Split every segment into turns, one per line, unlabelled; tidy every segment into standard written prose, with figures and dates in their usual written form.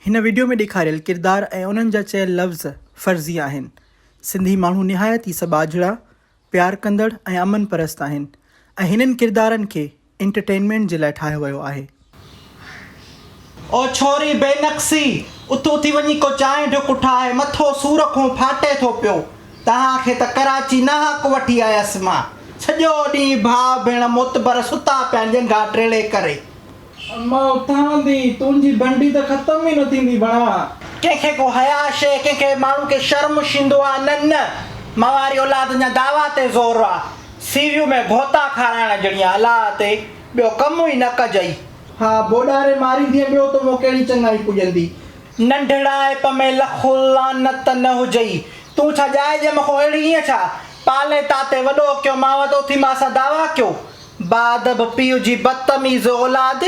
हिन वीडियो में ॾेखारियल किरदार ऐं उन्हनि जा चयल लफ़्ज़ फ़र्ज़ी आहिनि। सिंधी माण्हू निहायत ई सबाझड़ा, प्यार कंदड़ ऐं अमन परस्त आहिनि ऐं हिननि किरदारनि खे एंटरटेनमेंट जे लाइ ठाहियो वियो आहे।
ओ छोरी बेनक्सी, उथो थी वञी को चांहि ढुक ठाहे, मथो सूर खां फाटे थो पियो। तव्हांखे त कराची न हक़ वठी आयसि मां। सॼो ॾींहुं भाउ भेण मोतबर सुता पिया जंघा टेड़े करे।
अम्मा उथां थी, तुंहिंजी बंडी त ख़तम ई न थींदी बणा।
कंहिंखे को हया शइ, कंहिंखे माण्हू खे शर्म शींदो आहे। न मवारी औलाद जा दावा ते ज़ोर आहे। सीवियूं में गोता खाराइण जहिड़ियां अलाह ते ॿियो कमु ई न कजई।
हा बोॾारे मारी थी ॿियो त मूं कहिड़ी चङाई पुॼंदी।
नंढड़ाइप में लखो लानत न हुजई। तूं छा जाइज मूंखां अहिड़ी ईअं छा पाले ताते वॾो कयो मां तो थी मां सां दावा कयो। बादब पीउ जी बदतमीज़ औलाद।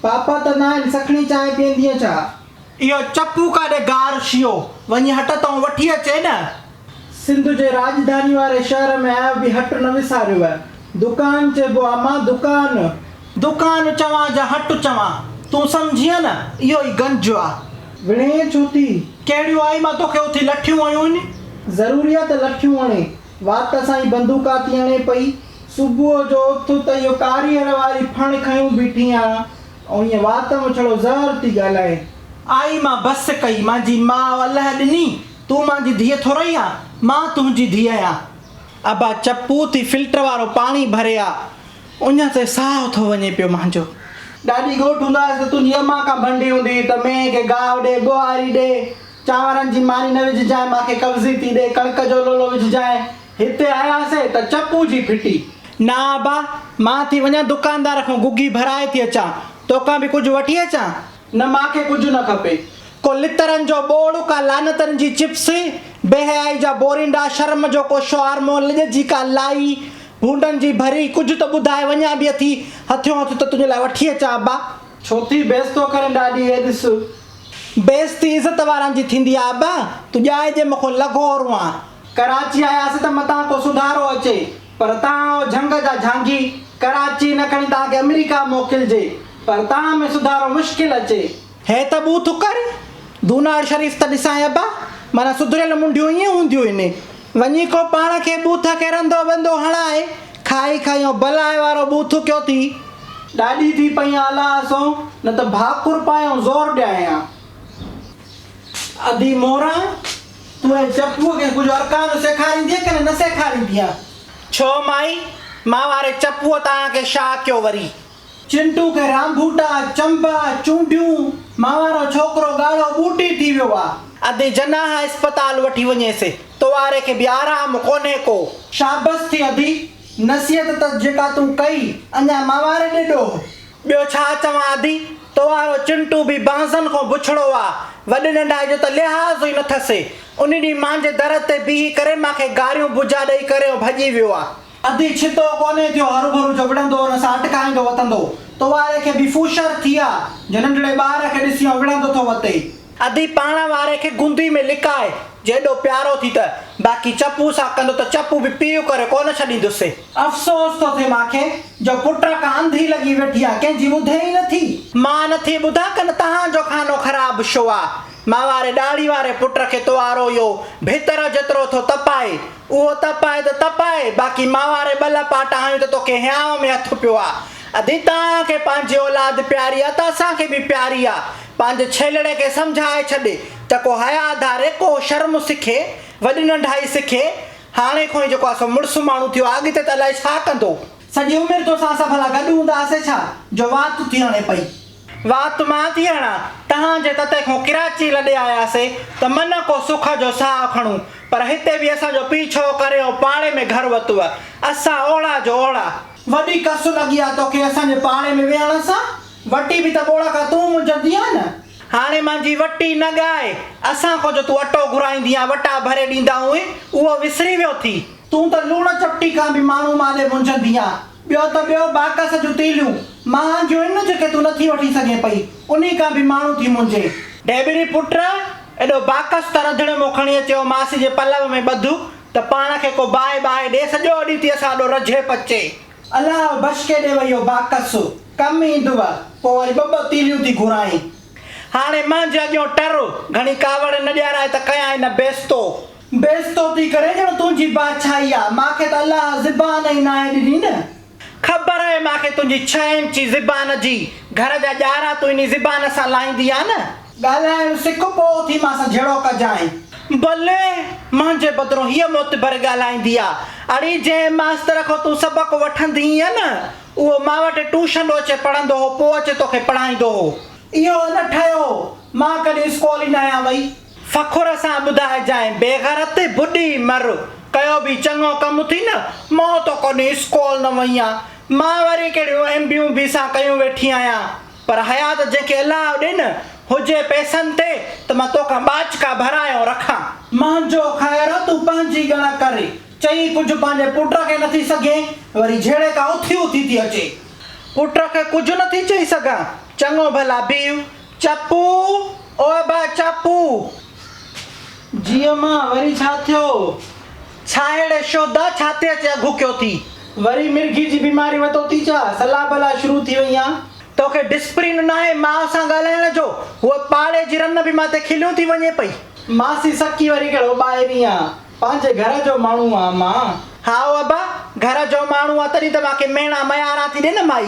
पापा त न आहिनि, सखणी चांहि पीअंदीअ छा?
इहो चप्पू काॾे गार शियो, वञी हट तां वठी अचे न।
सिंध जे राजधानी वारे शहर में आयो बि हट न विसारियो आहे। दुकान चइबो आहे मां,
दुकान चवां जा हट चवां, तूं सम्झीअ न। इहो ई गंज आहे।
विणे छो थी?
कहिड़ियूं आई मां तोखे उथी लठियूं आयूं आहिनि।
ज़रूरी आहे त लठियूं हणे। वात सां ई बंदूका थी हणे पई। सुबुह जो उथ त इहो कारीअर वारी फण खयूं बीठी आहियां ऐं ईअं वात में छड़ो ज़हर थी ॻाल्हाए।
आई मां बस कई, मुंहिंजी माउ अलाह ॾिनी। तूं मुंहिंजी धीअ थोरी आ, मां तुंहिंजी धीअ आहियां। अबा चप्पू थी फिल्टर वारो पाणी भरे आ, उन ते साहु थो वञे पियो मुंहिंजो।
ॾाढी घोट हूंदासीं त तुंहिंजी अम्मा खां भंडी हूंदी त मैं खे गाहु ॾे, ॿुहारी ॾे, चांवरनि जी मानी न विझजांइ, मूंखे कब्ज़ी थी ॾे, कणिक जो लोलो विझजांइ। हिते आयासीं त चप्पू जी फिटी।
ना अबा, मां थी वञा दुकानदार खां गुगी भराए थी अचां, तोखां बि कुझु वठी अचां।
न मूंखे कुझु न खपे।
को लितरनि जो बोड़, का लानतनि जी चिप्स, बेहयाई जा बोरिंडा, शर्म जो को शवारमो, लिॼ जी का लाई, भूंडनि जी भरी, कुझु त ॿुधाए वञा बि अथी हथियो हथ त तुंहिंजे लाइ वठी अचां। अबा
छो थी बेइज़तो करे ॾाढी? हे ॾिस,
बेइज़ती इज़त वारनि जी थींदी आहे। अबा तूं ॼाए जे मूंखां लॻोर आहे।
कराची आयासीं त मतां को सुधारो अचे, पर तव्हां झंग जा झांगी। कराची न खणी तव्हांखे अमेरिका मोकिलिजे, पर तव्हां में सुधारो मुश्किल अचे।
हे त बूथ कर दूनार शरीफ़ त ॾिसां। अबा माना सुधरियल मुंडियूं ईअं हूंदियूं आहिनि। वञी को पाण खे बूथ खे रंधो बंदो हणाए खाई खाई भलाए वारो बूथ कयो थी।
ॾाढी थी पई अलाह सो, न त भाकुर पायूं ज़ोर ॾियां।
अधी मोरा, तूं चप्पूअ खे कुझु अरकान सेखारींदी की न सेखारींदी? छो माई, मां वारे चप्पूअ तव्हांखे छा कयो वरी?
चिंटू खे रामबूटा, चंबा, चूंडियूं, मां वारो छोकिरो ॻाढ़ो बूटी थी वियो आहे।
अधे जनाह अस्पताल वठी वञेसि, तो वारे खे बि आराम कोन्हे को।
शाबस थी अधी, नसीहत त जेका तूं कई अञा मां वारे ॾेढो।
ॿियो छा चवां अधी, तो वारो चिंटू बि बांसनि खां बुछड़ो आहे। वॾे नंढा जो त लिहाज़ ई न अथसि। उन ॾींहुं मुंहिंजे दर ते बीही करे मूंखे गारियूं बुझा ॾेई करे भॼी वियो आहे।
अधी छितो कोन्हे थियो, हरू भरू जो विढ़ंदो हुन सां अटकाईंदो वतंदो। तो वारे खे बि फूशर थी आहे, जो नंढड़े ॿार खे ॾिसी विढ़ंदो थो वते।
अधी पाण वारे खे गुंदी में लिकाए, जेॾो प्यारो थी त बाक़ी चप्पू सां कंदो त चप्पू बि पीउ करे कोन छॾींदुसि।
अफ़सोस थो थिए मूंखे, जो पुट खां अंधी लॻी वेठी आहे, कंहिंजी ॿुधे ई नथी।
मां नथी ॿुधां कनि तव्हांजो खानो ख़राबु छो आहे। मां वारे ॾाढ़ी वारे पुट खे तो वारो इहो भितर जेतिरो थो तपाए, उहो तपाए त तपाए, बाक़ी मां वारे ॿ पाटा आहियूं त तोखे हियांव में हथु पियो आहे। अधी तव्हांखे पंहिंजी औलाद प्यारी आहे त असांखे बि प्यारी आहे। पंहिंजे छेलड़े खे सम्झाए छॾे त को हया धारे, को शर्म सिखे, वॾी नंढाई सिखे। हाणे खां ई जेको आहे सो मुड़ुसु माण्हू थियो, अॻिते त अलाए छा कंदो।
सॼी उमिरि तोसां असां भला गॾु हूंदासीं छा, जो वात थी हणे पई।
वात मां थी हणां? तव्हांजे तते खां कराची लॾे आयासीं त मन को सुख जो साह खणूं, पर हिते बि असांजो पीछो करे पाड़े में घर वरितो आहे। असां ओड़ा जो ओड़ा।
वॾी कस लॻी आहे तोखे असांजे पाड़े में वेहण सां। वटी बि त ॿोड़ा खां तूं मुंझंदी आहे न।
हाणे मुंहिंजी वटी न ॻाए। असां खां जो तूं अटो घुराईंदी आहे, वटा भरे ॾींदा हुई, उहो विसरी वियो थी।
तूं त लूण चपटी खां बि माण्हू माले मुंझंदी आहे। ॿियो त ॿियो बाकस जूं तीलियूं मां जो आहिनि जेके तूं नथी वठी सघे पई, उन खां बि माण्हू थी मुंझे।
डेबरी पुट, एॾो बाकस त रंधिणे मों खणी अचो मासी जे पलव में ॿधु त पाण खे को बाहि बाहि ॾे, सॼो ॾींहुं थी असां ॾो रझे पचे।
अलाह बश के ॾे वई बाकस, कमु ईंदव। पोइ वरी ॿ तीलियूं थी घुराई।
हाणे मुंहिंजे अॻियां टर घणी कावड़ न ॾियाराए त कयां हिन बेस्तो
बेस्तो थी करे ॼण तुंहिंजी बादशाही आहे मूंखे त अलाह ज़बान ई न आहे ॾिनी न
ख़बर आहे मूंखे तुंहिंजी 6 इंची ज़बान जी घर जा ॼारा तूं इन ज़बान सां लाहींदी आहे न
ॻाल्हाइण सिख पोइ थी मां सां जहिड़ो कजांइ
भले मुंहिंजे बदिरां हीअ मोतबर ॻाल्हाईंदी आहे अड़ी जंहिं मास्तर खां तूं सबक़ वठंदी आहीं न उहो मां वटि ट्यूशन अचे पढ़ंदो हो पोइ अचे तोखे पढ़ाईंदो हो
इहो न ठहियो मां कॾहिं स्कूल ई न आहियां वई
फ़खुर सां ॿुधाइजांइ बेग़रत बुढी मर कयो बि चङो कमु थी न मां त कॾहिं स्कूल न वई आहियां मां वरी कहिड़ियूं MBA बि सां कयूं वेठी आहियां पर हयात जंहिंखे अलाह ॾे न हुजे पैसनि ते त मां तोखां बाचका भरायो रखां
मुंहिंजो ख़ैर तूं पंहिंजी ॻण करे चई कुझु पंहिंजे पुट खे नथी सघे वरी जहिड़े का उथियूं थी अचे
पुट खे कुझु नथी चई सघां चङो भला बीव चपू ओए बा चपू
जीअं मां वरी छा थियो
छा अहिड़े शोधा छा ते अचे अघुकियो थी
वरी मिर्गी जी बीमारी वतो थी छा सलाह भला शुरू थी वई आहे
तोखे डिस्प्लिन न आहे माउ सां ॻाल्हाइण जो उहा पाड़े जी रन बि मां ते खिलियूं थी वञे पई
मासी सकी वरी कहिड़ो ॿाहिरी आहे पंहिंजे घर जो माण्हू आहे मां
हा अबा घर जो माण्हू आहे तॾहिं त मूंखे मेणा मयारा थी ॾे न माई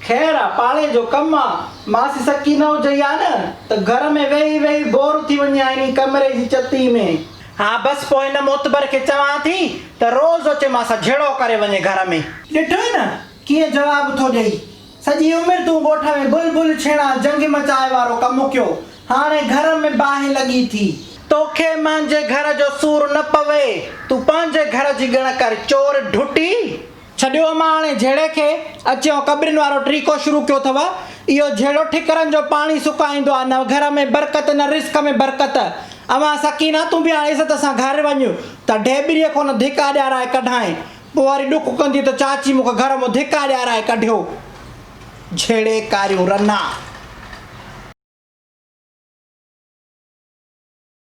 ख़ैर आहे पाड़े जो कमु आहे मासी सकी न हुजे आहे न त घर में वेही वेही बोर थी वञे इन कमरे जी चती में
हा बसि पोइ हिन मोतबर खे चवां थी त रोज़ अचे मां सां झेड़ो करे वञे घर में
ॾिठो न कीअं जवाबु थो ॾेई सॼी उमिरि तूं ॻोठ में बुलबुल छेड़ा जंग मचाए वारो कमु कयो हाणे घर में बाहि लॻी थी
तोखे मुंहिंजे घर जो सूर न पवे तूं पंहिंजे घर जी ॻण कर चोर ढुटी छॾियो मां हाणे झेड़े खे अचो कबरिन वारो तरीक़ो शुरू कयो अथव इहो झेड़ो ठिकरनि जो पाणी सुकाईंदो आहे न घर में बरकत न रिस्क में बरकत अवां सकीना तूं बि हाणे इज़त सां घर वञ त ढेबरीअ खां न धिका ॾियाराए कढाए पोइ वरी ॾुक कंदी त चाची मूंखे घर मां धिका ॾियाराए कढियो झेड़े कारियूं रना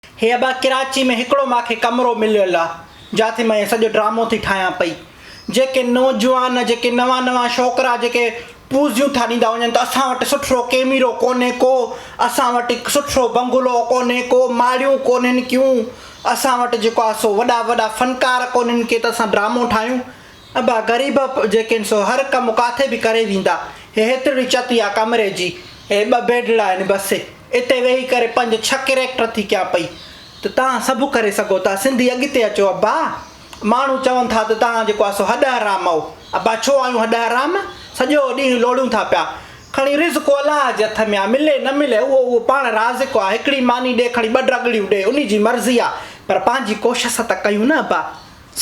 हे अबा कराची में हिकिड़ो मूंखे कमिरो मिलियल आहे जिथे मां सॼो ड्रामो थी ठाहियां पई जेके नौजवान जेके नवां नवां छोकिरा जेके पूज़ियूं था ॾींदा वञनि त असां वटि सुठो कैमरो कोन्हे को असां वटि सुठो बंगलो कोन्हे को माड़ियूं कोन्हनि क्यूं असां वटि जेको आहे सो वॾा वॾा फनकार कोन्हनि के त असां ड्रामो ठाहियूं अबा ग़रीब जेके आहिनि सो हर कमु किथे बि करे ॾींदा हे हेतिरी चती आहे कमरे जी हे 2 बेडड़ा आहिनि बसि इते वेही करे 5-6 कैरेक्टर थी कयां पई त तव्हां सभु करे सघो था सिंधी अॻिते अचो अबा माण्हू चवनि था त तव्हां जेको आहे सो हॾ हराम आहियो अबा छो आहियूं हॾ हराम सॼो ॾींहुं लोड़ूं था पिया खणी रिज़्क़ अलाह जे हथ में आहे मिले न मिले उहो पाण राज़िक़ आहे हिकिड़ी मानी ॾे खणी 2 रगड़ियूं ॾे उन जी मर्ज़ी आहे पर पंहिंजी कोशिशि त कयूं न अबा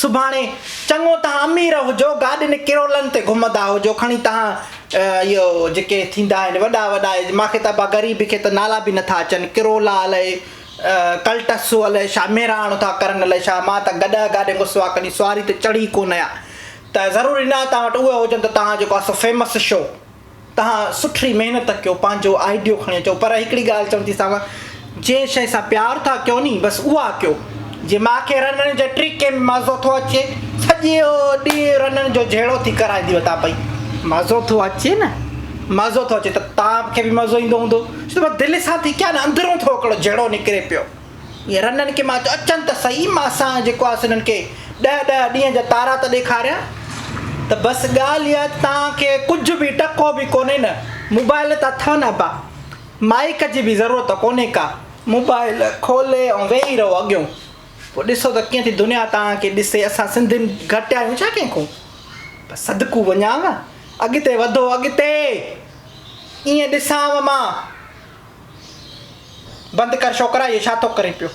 सुभाणे चङो तव्हां अमीर हुजो गाॾियुनि किरोलनि ते घुमंदा हुजो खणी तव्हां इहो जेके थींदा आहिनि वॾा वॾा मूंखे त अबा ग़रीब खे त नाला बि नथा अचनि किरोला अलाए कल्टसू अलाए छा मेराणो था करनि अलाए छा मां त गॾ गाॾे घुसवा कॾहिं सवारी ते चढ़ी कोन आहियां त ज़रूरी न तव्हां वटि उहे हुजनि त तव्हां जेको आहे सो फेमस शो तव्हां सुठी महिनत कयो पंहिंजो आइडियो खणी अचो पर हिकिड़ी ॻाल्हि चवंदी सां जंहिं शइ सां प्यारु था कयो नी बसि उहा कयो जे मूंखे रननि जे ट्रिके में मज़ो थो अचे सॼो ॾींहुं रननि जो झेड़ो थी कराईंदी वता पई मज़ो थो अचे न मज़ो थो अचे त तव्हांखे बि मज़ो ईंदो हूंदो छो त मां दिलि सां थी कयां न अंदरूं थो हिकिड़ो झेड़ो निकिरे पियो इहे रननि खे मां अचनि त सही मां असां जेको आहे हिननि खे 10-10 ॾींहं जा तारा त ॾेखारिया त बसि ॻाल्हि इहा तव्हांखे कुझु बि टको बि कोन्हे न मोबाइल त अथव न बा माइक जी बि ज़रूरत कोन्हे का मोबाइल खोले ऐं वेही रहो अॻियो पोइ ॾिसो त कीअं थी दुनिया तव्हांखे ॾिसे असां सिंधियुनि घटि आहियूं छा कंहिंखो बसि सदकू वञाव अॻिते वधो अॻिते ईअं ॾिसांव मां बंदि कर छोकिरा इहो छा थो करे पियो